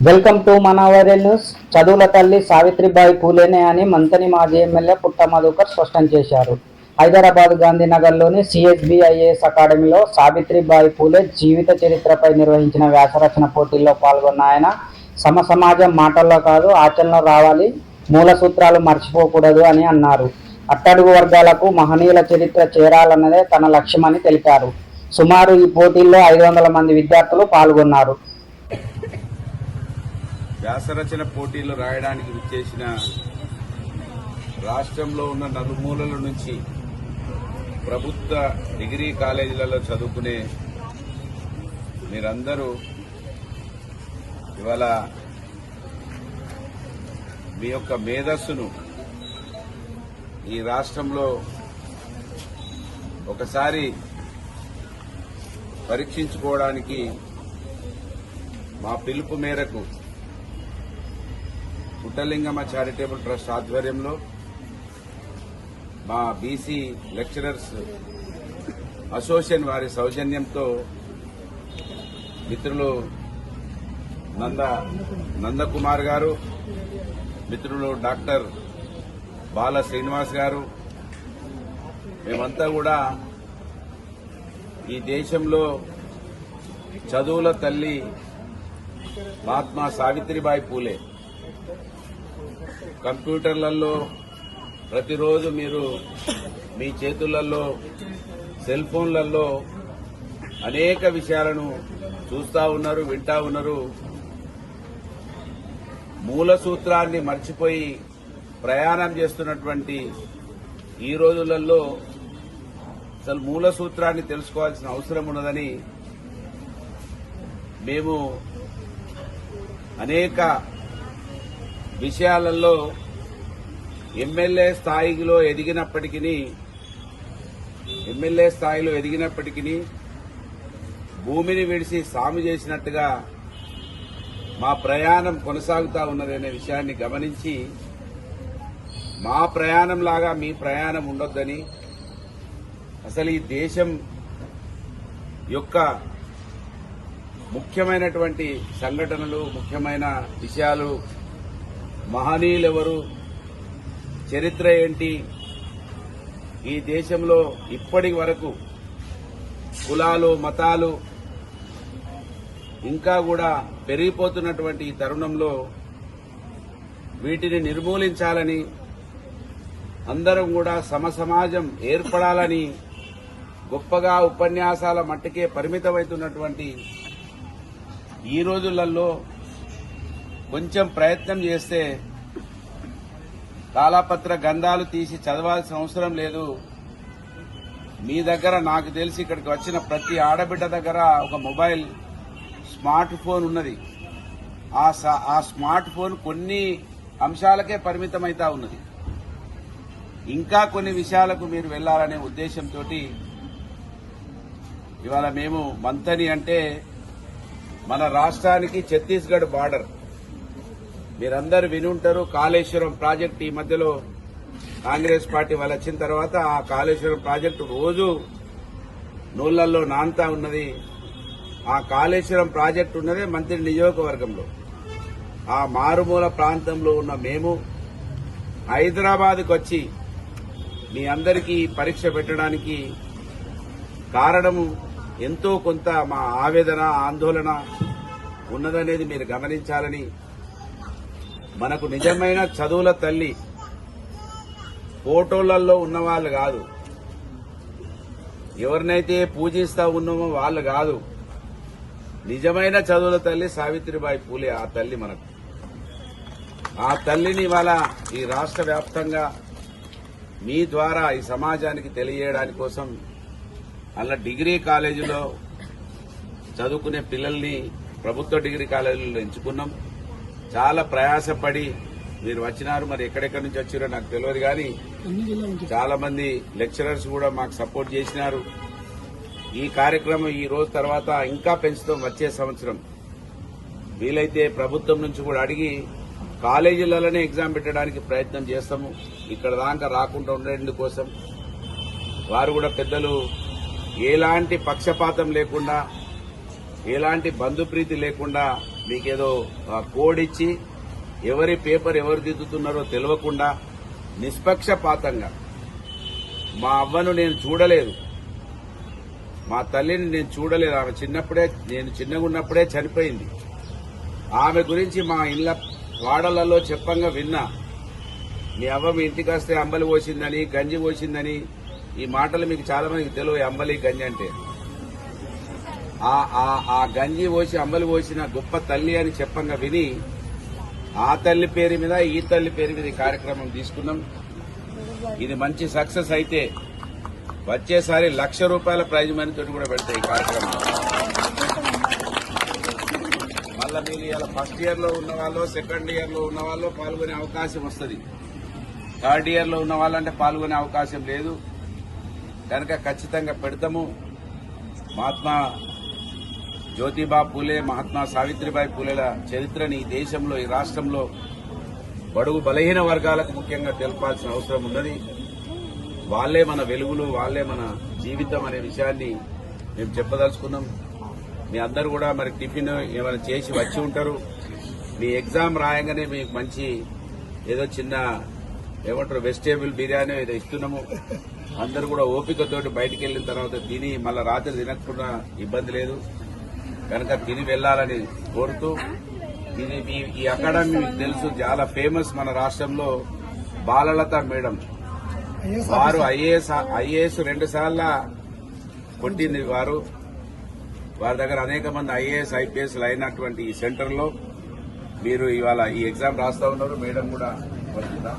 Welcome to మనవరెల్ news. చదువుల తల్లి సావిత్రిబాయి పూలేనే అని మంతని మాజీ ఎమ్మెల్యే పుట్ట మధుకర్ స్పష్టం చేశారు. హైదరాబాద్ గాంధీనగర్లోని సిఎస్బిఐఎస్ అకాడమీలో సావిత్రిబాయి పూలే జీవిత చరిత్రపై నిర్వహించిన వ్యాసరచన పోటీల్లో పాల్గొన్న ఆయన సమాజం మాటల్లో కాదు ఆచరణలో రావాలి, మూల సూత్రాలు మర్చిపోకూడదు అని అన్నారు. అట్టడుగు వర్గాలకు మహనీయుల చరిత్ర చేరాలన్నదే తన లక్ష్యమని తెలిపారు. సుమారు ఈ పోటీల్లో 500 మంది విద్యార్థులు పాల్గొన్నారు. వ్యాసరచన పోటీలు రాయడానికి విచ్చేసిన రాష్ట్రంలో ఉన్న నలుమూలల నుంచి ప్రభుత్వ డిగ్రీ కాలేజీలలో చదువుకునే మీరందరూ ఇవాళ మీ యొక్క మేధస్సును ఈ రాష్ట్రంలో ఒకసారి పరీక్షించుకోవడానికి మా పిలుపు మేరకు పుట్టలింగమ్మ చారిటబుల్ ట్రస్ట్ ఆధ్వర్యంలో మా బీసీ లెక్చరర్స్ అసోసియేషన్ వారి సౌజన్యంతో మిత్రులు నందకుమార్ గారు, మిత్రులు డాక్టర్ బాల శ్రీనివాస్ గారు, మేమంతా కూడా ఈ దేశంలో చదువుల తల్లి మహాత్మా సావిత్రిబాయి పూలే కంప్యూటర్లలో ప్రతిరోజు మీరు మీ చేతులలో సెల్ ఫోన్లలో అనేక విషయాలను చూస్తూ ఉన్నారు, వింటా ఉన్నారు. మూల సూత్రాన్ని మర్చిపోయి ప్రయాణం చేస్తున్నటువంటి ఈ రోజులలో అసలు మూల సూత్రాన్ని తెలుసుకోవాల్సిన అవసరం ఉన్నదని మేము అనేక విషయాలలో ఎమ్మెల్యే స్థాయిలో ఎదిగినప్పటికీ భూమిని విడిచి సాము చేసినట్టుగా మా ప్రయాణం కొనసాగుతా ఉన్నదనే విషయాన్ని గమనించి మా ప్రయాణంలాగా మీ ప్రయాణం ఉండొద్దని, అసలు ఈ దేశం యొక్క ముఖ్యమైనటువంటి సంఘటనలు, ముఖ్యమైన విషయాలు, మహనీయులెవరు, చరిత్ర ఏంటి, ఈ దేశంలో ఇప్పటి వరకు కులాలు, మతాలు ఇంకా కూడా పెరిగిపోతున్నటువంటి ఈ తరుణంలో వీటిని నిర్మూలించాలని, అందరం కూడా సమసమాజం ఏర్పడాలని గొప్పగా ఉపన్యాసాల మట్టుకే పరిమితమవుతున్నటువంటి ఈ రోజులలో కొంచెం ప్రయత్నం చేస్తే తాళపత్ర గంధాలు తీసి చదవాల్సిన అవసరం లేదు. మీ దగ్గర నాకు తెలిసి ఇక్కడికి వచ్చిన ప్రతి ఆడబిడ్డ దగ్గర ఒక మొబైల్, స్మార్ట్ ఫోన్ ఉన్నది. ఆ స్మార్ట్ ఫోన్ కొన్ని అంశాలకే పరిమితమైతా ఉన్నది. ఇంకా కొన్ని విషయాలకు మీరు వెళ్లాలనే ఉద్దేశంతో ఇవాళ మేము మంతని అంటే మన రాష్ట్రానికి ఛత్తీస్గఢ్ బార్డర్. మీరందరూ వినుంటారు, కాళేశ్వరం ప్రాజెక్టు ఈ మధ్యలో కాంగ్రెస్ పార్టీ వాళ్ళు వచ్చిన తర్వాత ఆ కాళేశ్వరం ప్రాజెక్టు రోజు నూళ్లలో నాంతా ఉన్నది. ఆ కాళేశ్వరం ప్రాజెక్టు ఉన్నదే మంత్రి నియోజకవర్గంలో. ఆ మారుమూల ప్రాంతంలో ఉన్న మేము హైదరాబాద్కు వచ్చి మీ అందరికీ పరీక్ష పెట్టడానికి కారణము ఎంతో కొంత మా ఆవేదన, ఆందోళన ఉన్నదనేది మీరు గమనించాలని, మనకు నిజమైన చదువుల తల్లి ఫోటోలలో ఉన్నవాళ్లు కాదు, ఎవరినైతే పూజిస్తా ఉన్నామో వాళ్ళు కాదు, నిజమైన చదువుల తల్లి సావిత్రిబాయి పూలే. ఆ తల్లి మనకు, ఆ తల్లిని ఇవాళ ఈ రాష్ట్ర వ్యాప్తంగా మీ ద్వారా ఈ సమాజానికి తెలియజేయడానికి కోసం అలా డిగ్రీ కాలేజీలో చదువుకునే పిల్లల్ని ప్రభుత్వ డిగ్రీ కాలేజీలో ఎంచుకున్నాం. చాలా ప్రయాసపడి మీరు వచ్చినారు. మరి ఎక్కడెక్కడి నుంచి వచ్చారో నాకు తెలియదు, కానీ చాలా మంది లెక్చరర్స్ కూడా మాకు సపోర్ట్ చేసినారు. ఈ కార్యక్రమం ఈ రోజు తర్వాత ఇంకా పెంచుతాం. వచ్చే సంవత్సరం వీలైతే ప్రభుత్వం నుంచి కూడా అడిగి కాలేజీలలోనే ఎగ్జామ్ పెట్టడానికి ప్రయత్నం చేస్తాము. ఇక్కడ దాకా రాకుండా ఉండేందుకోసం వారు కూడా పెద్దలు ఎలాంటి పక్షపాతం లేకుండా, ఎలాంటి బంధుప్రీతి లేకుండా మీకేదో కోడ్ ఇచ్చి ఎవరి పేపర్ ఎవరు దిద్దుతున్నారో తెలియకుండా నిష్పక్షపాతంగా మా అవ్వను నేను చూడలేదు, మా తల్లిని నేను చూడలేదు. ఆమె నేను చిన్నగా ఉన్నప్పుడే చనిపోయింది. ఆమె గురించి మా ఇళ్ల వాడలలో చెప్పంగా విన్నా. మీ అవ్వ మీ ఇంటికి వస్తే అంబలి పోసిందని, గంజి పోసిందని, ఈ మాటలు మీకు చాలా మందికి తెలియదు. అంబలి గంజి అంటే ఆ గంజి పోసి అంబలి పోసిన గొప్ప తల్లి అని చెప్పంగా విని ఆ తల్లి పేరు మీద ఈ తల్లి పేరు మీద ఈ కార్యక్రమం తీసుకున్నాం. ఇది మంచి సక్సెస్ అయితే వచ్చేసారి ₹1,00,000 ప్రైజ్ మనీతో కూడా పెడతాయి ఈ కార్యక్రమం. మళ్ళా మీరు ఇలా ఫస్ట్ ఇయర్ లో ఉన్న వాళ్ళు, సెకండ్ ఇయర్ లో ఉన్న వాళ్ళు పాల్గొనే అవకాశం వస్తుంది. థర్డ్ ఇయర్ లో ఉన్న వాళ్ళంటే పాల్గొనే అవకాశం లేదు కనుక ఖచ్చితంగా పెడతాము. మహాత్మా జ్యోతిబా పూలే, మహాత్మా సావిత్రిబాయి పూలేల చరిత్రని ఈ దేశంలో, ఈ రాష్ట్రంలో బడుగు బలహీన వర్గాలకు ముఖ్యంగా తెలపాల్సిన అవసరం ఉన్నది. వాళ్లే మన వెలుగులు, వాళ్లే మన జీవితం అనే విషయాన్ని మేము చెప్పదలుచుకున్నాం. మీ అందరూ కూడా మరి టిఫిన్ ఏమైనా చేసి వచ్చి ఉంటారు. మీ ఎగ్జామ్ రాయంగానే మీకు మంచి ఏదో చిన్న ఏమంటారు వెజిటేబుల్ బిర్యానీ ఏదో ఇస్తున్నాము. అందరూ కూడా ఓపికతోటి బయటికి వెళ్లిన తర్వాత తిని మళ్ళా రాత్రి తినకుండా ఇబ్బంది లేదు కనుక తిని వెళ్లాలని కోరుతూ, ఈ అకాడమీ మీకు తెలుసు చాలా ఫేమస్ మన రాష్ట్రంలో. బాలలత మేడం వారు ఐఏఎస్ 2 సార్ల కొట్టింది. వారి దగ్గర అనేక మంది ఐఏఎస్ ఐపీఎస్ అయినటువంటి ఈ సెంటర్ లో మీరు ఇవాళ ఈ ఎగ్జామ్ రాస్తా ఉన్నారు. మేడం కూడా వచ్చిందా?